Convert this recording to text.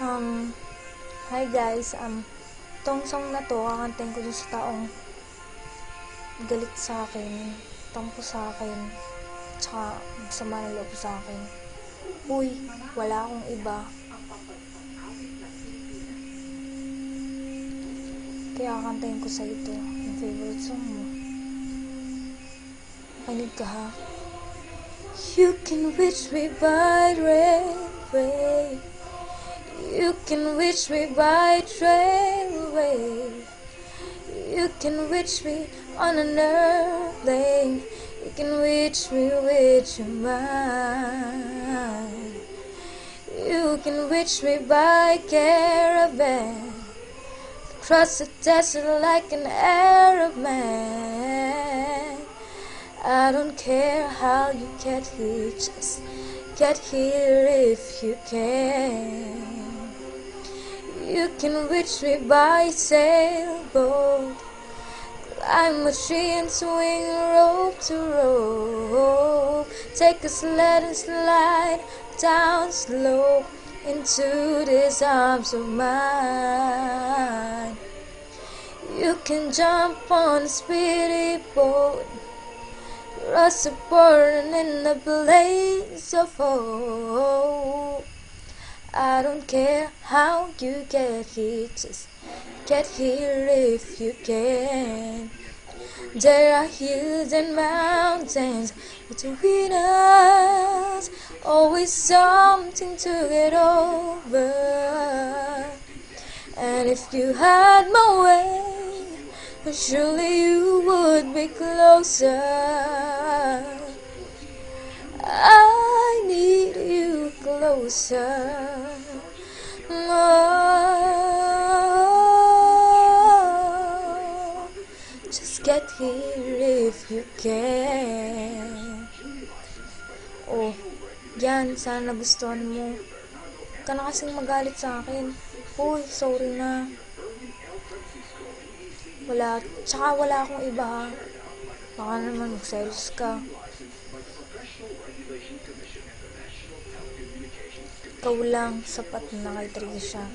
Um, Hi guys, tong song na to, kakantayin ko dun sa taong galit sa akin, tampo sa akin, tsaka sama ng loob sa akin. Uy, wala akong iba. Kaya kakantayin ko sa ito, yung favorite song mo. Pakinig ka ha. You can reach me by railway. You can reach me by trailway. You can reach me on an airplane. You can reach me with your mind. You can reach me by caravan. Cross the desert like an Arab man. I don't care how you get here, just get here if you can. You can reach me by sailboat, climb a tree and swing rope to rope. Take a sled and slide down slope into these arms of mine. You can jump on a speedy boat, cross the border in a blaze of hope. I don't care how you get here, just get here if you can. There are hills and mountains between us, always something to get over. And if you had my way, surely you would be closer. I need you closer. Oh, just get here if you can. Oh, yan, sana nagustuhan mo. Huwag ka na kasing magalit sa akin. Uy, sorry na. Tsaka wala akong iba. Baka naman magselos ka. Ikaw lang, sapat na kay Trisha.